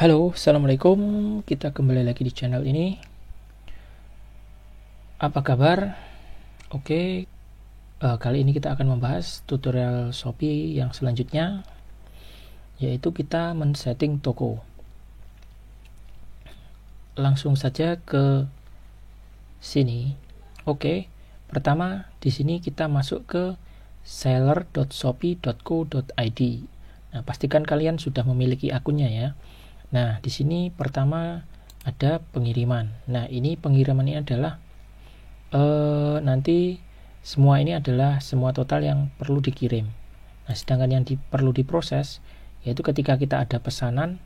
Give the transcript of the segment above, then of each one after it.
Halo, assalamualaikum. Kita kembali lagi di channel ini. Apa kabar? Oke, kali ini kita akan membahas tutorial Shopee yang selanjutnya, yaitu kita men-setting toko. Langsung saja ke sini. Oke, pertama di sini kita masuk ke seller.shopee.co.id. Nah, pastikan kalian sudah memiliki akunnya ya. Nah, di sini pertama ada pengiriman. Nah, ini pengiriman ini adalah nanti semua ini adalah semua total yang perlu dikirim. Nah, sedangkan yang perlu diproses yaitu ketika kita ada pesanan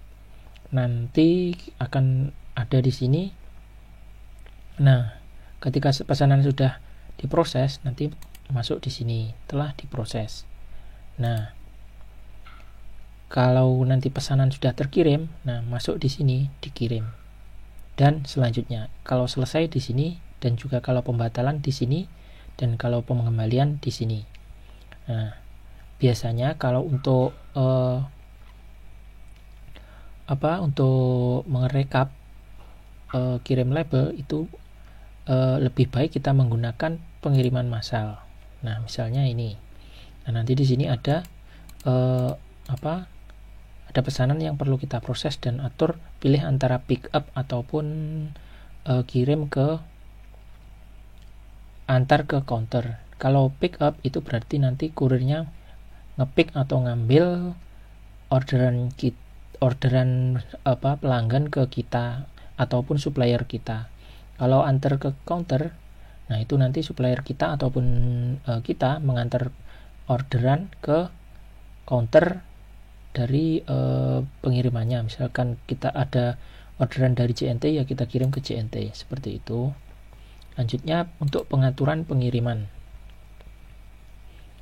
nanti akan ada di sini. Nah, ketika pesanan sudah diproses nanti masuk di sini telah diproses. Nah, kalau nanti pesanan sudah terkirim, nah masuk di sini dikirim. Dan selanjutnya, kalau selesai di sini dan juga kalau pembatalan di sini dan kalau pengembalian di sini. Nah, biasanya kalau untuk untuk merekap kirim label itu lebih baik kita menggunakan pengiriman massal. Nah, misalnya ini. Nah, nanti di sini ada ada pesanan yang perlu kita proses dan atur, pilih antara pick up ataupun kirim ke antar ke counter. Kalau pick up itu berarti nanti kurirnya ngepick atau ngambil orderan pelanggan ke kita ataupun supplier kita. Kalau antar ke counter, nah itu nanti supplier kita ataupun kita mengantar orderan ke counter dari pengirimannya. Misalkan kita ada orderan dari JNT, ya kita kirim ke JNT, seperti itu. Lanjutnya untuk pengaturan pengiriman.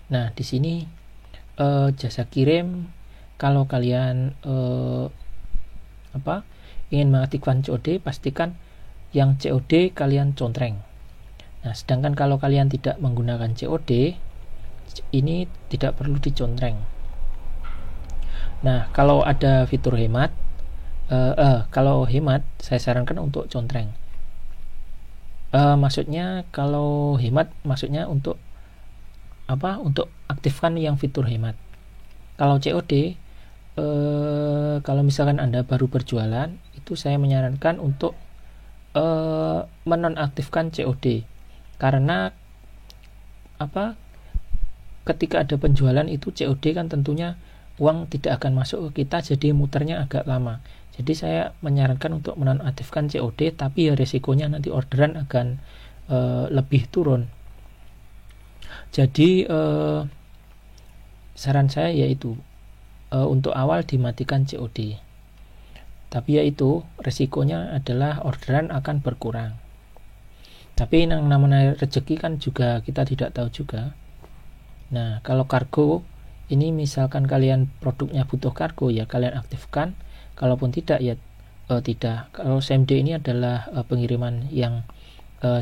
Nah, di sini jasa kirim, kalau kalian ingin mengaktifkan COD, pastikan yang COD kalian contreng. Nah, sedangkan kalau kalian tidak menggunakan COD, ini tidak perlu dicontreng. Nah, kalau ada fitur hemat, kalau hemat saya sarankan untuk contreng. Maksudnya kalau hemat maksudnya untuk untuk aktifkan yang fitur hemat. Kalau COD, kalau misalkan Anda baru berjualan, itu saya menyarankan untuk menonaktifkan COD. Karena ketika ada penjualan itu COD kan tentunya uang tidak akan masuk ke kita, jadi muternya agak lama. Jadi saya menyarankan untuk menonaktifkan COD, tapi ya resikonya nanti orderan akan lebih turun. Jadi saran saya yaitu untuk awal dimatikan COD. Tapi yaitu resikonya adalah orderan akan berkurang. Tapi yang namanya rezeki kan juga kita tidak tahu juga. Nah, kalau kargo ini misalkan kalian produknya butuh kargo, ya kalian aktifkan. Kalaupun tidak, ya tidak. Kalau same day ini adalah pengiriman yang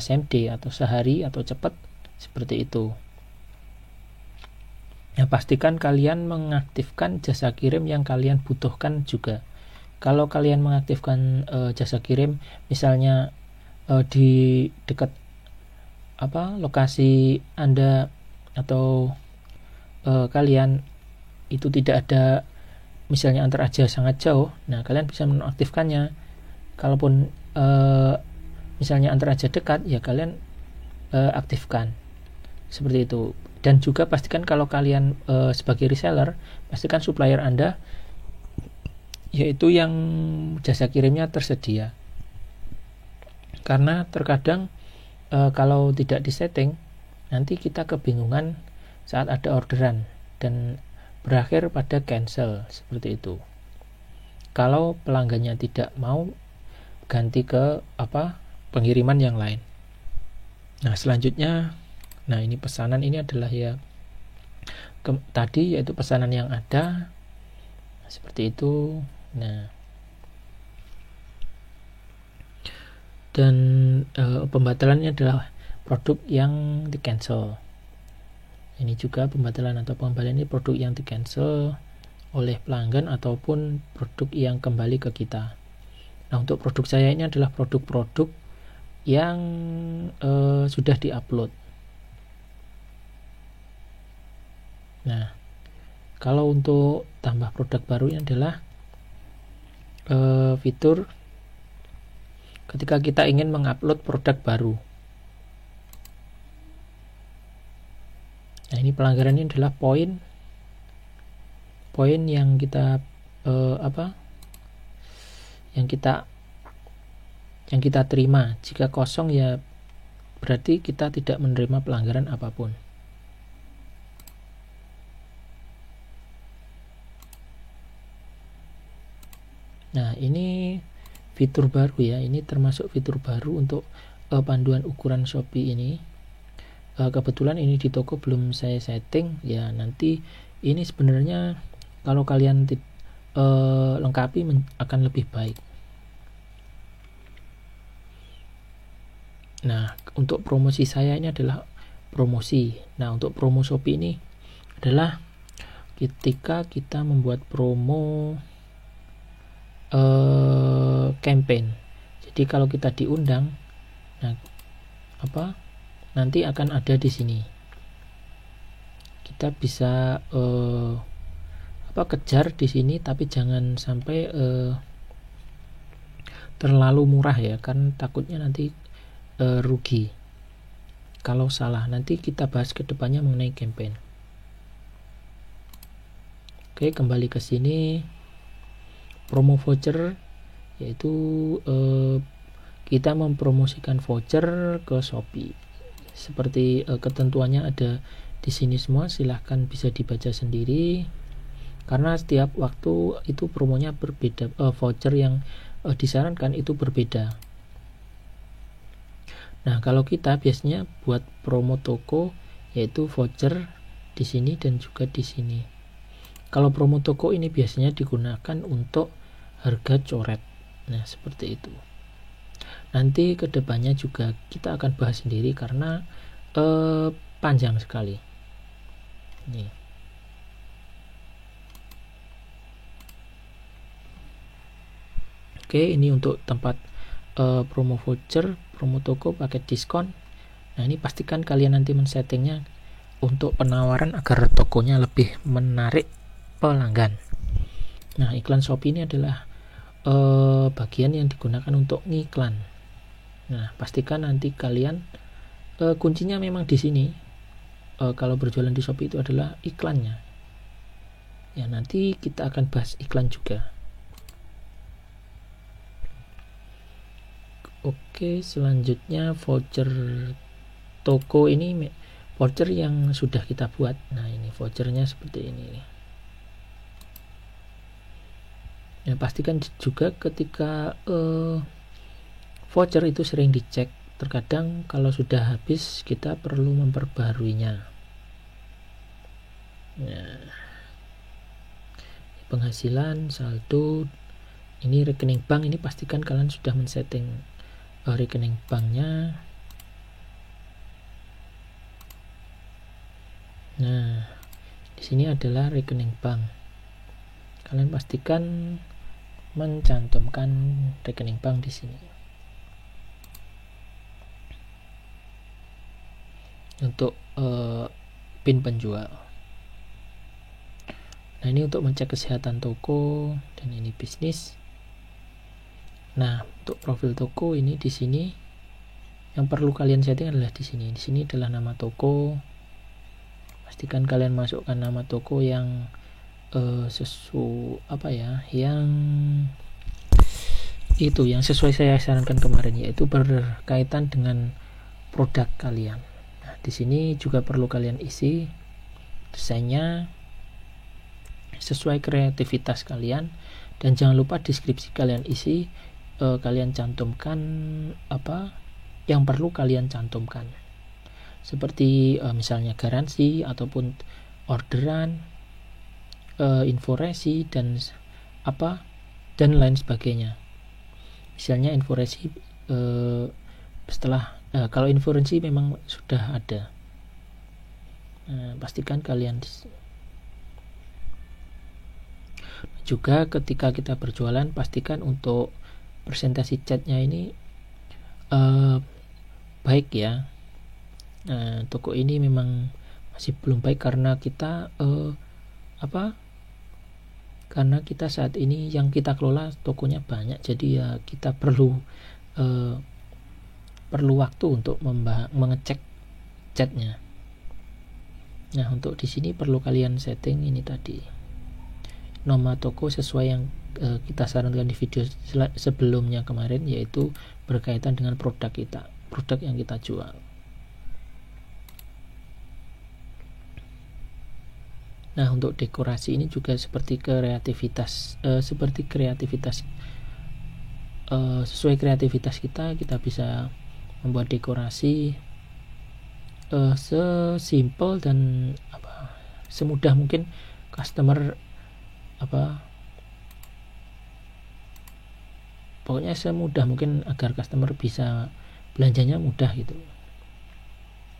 same day atau sehari atau cepat, seperti itu. Nah, pastikan kalian mengaktifkan jasa kirim yang kalian butuhkan juga. Kalau kalian mengaktifkan jasa kirim, misalnya di dekat lokasi Anda atau kalian itu tidak ada, misalnya antar aja sangat jauh, nah kalian bisa menonaktifkannya. Kalaupun misalnya antar aja dekat, ya kalian aktifkan, seperti itu. Dan juga pastikan kalau kalian sebagai reseller, pastikan supplier Anda yaitu yang jasa kirimnya tersedia. Karena terkadang kalau tidak disetting, nanti kita kebingungan saat ada orderan dan berakhir pada cancel, seperti itu. Kalau pelanggannya tidak mau ganti ke pengiriman yang lain. Nah, selanjutnya, nah ini pesanan ini adalah ya tadi yaitu pesanan yang ada, seperti itu. Nah, dan pembatalannya adalah produk yang di cancel. Ini juga pembatalan atau pengembalian ini produk yang di cancel. oleh pelanggan ataupun produk yang kembali ke kita. Nah, untuk produk saya ini adalah produk-produk yang sudah diupload. Nah, kalau untuk tambah produk baru ini adalah fitur ketika kita ingin mengupload produk baru. Nah, ini pelanggaran ini adalah poin yang kita yang kita terima. Jika kosong ya berarti kita tidak menerima pelanggaran apapun. Nah, ini fitur baru ya. Ini termasuk fitur baru untuk panduan ukuran Shopee ini. Kebetulan ini di toko belum saya setting ya. Nanti ini sebenarnya kalau kalian lengkapi akan lebih baik. Nah, untuk promosi saya ini adalah promosi. Nah, untuk promo Shopee ini adalah ketika kita membuat promo campaign. Jadi kalau kita diundang, nah nanti akan ada di sini. Kita bisa kejar di sini, tapi jangan sampai terlalu murah ya, kan takutnya nanti rugi kalau salah. Nanti kita bahas ke depannya mengenai campaign. Oke, kembali ke sini. Promo voucher yaitu kita mempromosikan voucher ke Shopee. Seperti ketentuannya ada di sini semua, silahkan bisa dibaca sendiri. Karena setiap waktu itu promonya berbeda, voucher yang disarankan itu berbeda. Nah, kalau kita biasanya buat promo toko yaitu voucher di sini dan juga di sini. Kalau promo toko ini biasanya digunakan untuk harga coret. Nah, seperti itu. Nanti kedepannya juga kita akan bahas sendiri karena panjang sekali. Nih. Oke, ini untuk tempat promo voucher, promo toko, paket diskon. Nah, ini pastikan kalian nanti men-settingnya untuk penawaran agar tokonya lebih menarik pelanggan. Nah, iklan Shopee ini adalah bagian yang digunakan untuk ngiklan. Nah, pastikan nanti kalian kuncinya memang di sini. Kalau berjualan di Shopee itu adalah iklannya. Ya, nanti kita akan bahas iklan juga. Oke, selanjutnya voucher toko ini voucher yang sudah kita buat. Nah, ini vouchernya seperti ini. Ya, pastikan juga ketika voucher itu sering dicek. Terkadang kalau sudah habis kita perlu memperbaharuinya. Nah, penghasilan, saldo, ini rekening bank, ini pastikan kalian sudah men-setting rekening banknya. Nah, di sini adalah rekening bank. Kalian pastikan mencantumkan rekening bank di sini. Untuk PIN penjual. Nah, ini untuk mencek kesehatan toko, dan ini bisnis. Nah, untuk profil toko ini di sini yang perlu kalian setting adalah di sini. Di sini adalah nama toko. Pastikan kalian masukkan nama toko yang yang sesuai saya sarankan kemarin, yaitu berkaitan dengan produk kalian. Nah, di sini juga perlu kalian isi desainnya sesuai kreativitas kalian, dan jangan lupa deskripsi kalian isi. Kalian cantumkan apa yang perlu kalian cantumkan, seperti misalnya garansi ataupun orderan, info resi dan lain sebagainya. Misalnya info resi setelah kalau info resi memang sudah ada. Pastikan kalian Juga ketika kita berjualan, pastikan untuk presentasi chatnya ini baik ya. Nah, toko ini memang masih belum baik karena kita karena kita saat ini yang kita kelola tokonya banyak, jadi ya kita perlu waktu untuk mengecek chatnya. Nah, untuk di sini perlu kalian setting ini tadi, nama toko sesuai yang kita sarankan di video sebelumnya kemarin, yaitu berkaitan dengan produk yang kita jual. Nah, untuk dekorasi ini juga seperti kreativitas sesuai kreativitas kita bisa membuat dekorasi sesimpel dan semudah mungkin customer pokoknya semudah mungkin agar customer bisa belanjanya mudah gitu.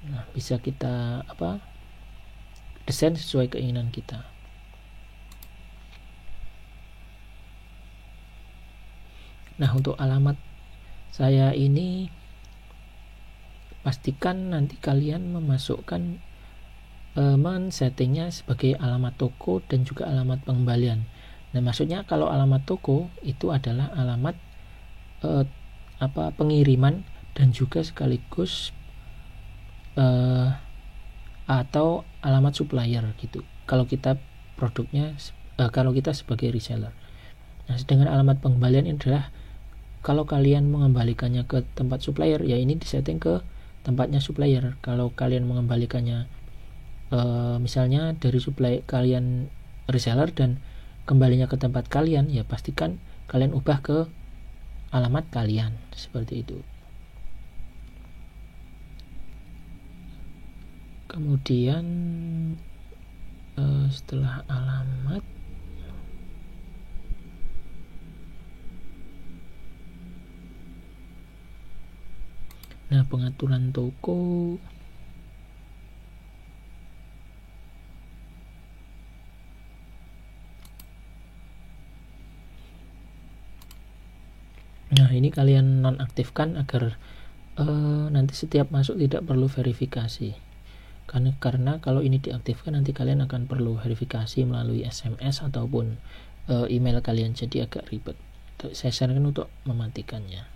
Nah, bisa kita desain sesuai keinginan kita. Nah, untuk alamat saya ini pastikan nanti kalian memasukkan men-settingnya sebagai alamat toko dan juga alamat pengembalian. Nah, maksudnya kalau alamat toko itu adalah alamat pengiriman dan juga sekaligus atau alamat supplier gitu. Kalau kita produknya kalau kita sebagai reseller. Nah, sedangkan alamat pengembalian adalah kalau kalian mengembalikannya ke tempat supplier, ya ini disetting ke tempatnya supplier. Kalau kalian mengembalikannya misalnya dari supplier kalian reseller dan kembalinya ke tempat kalian, ya pastikan kalian ubah ke alamat kalian, seperti itu. Kemudian setelah alamat, nah pengaturan toko, nah ini kalian nonaktifkan agar nanti setiap masuk tidak perlu verifikasi. Karena kalau ini diaktifkan nanti kalian akan perlu verifikasi melalui SMS ataupun email kalian, jadi agak ribet. Saya sarankan untuk mematikannya.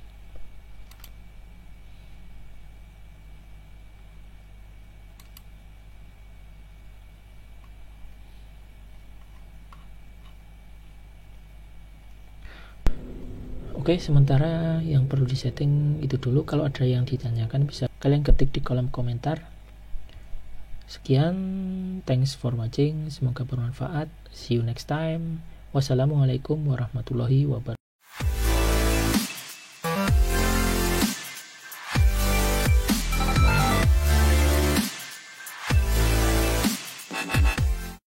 Oke, sementara yang perlu disetting itu dulu. Kalau ada yang ditanyakan bisa kalian ketik di kolom komentar. Sekian, thanks for watching, semoga bermanfaat. See you next time. Wassalamualaikum warahmatullahi wabarakatuh.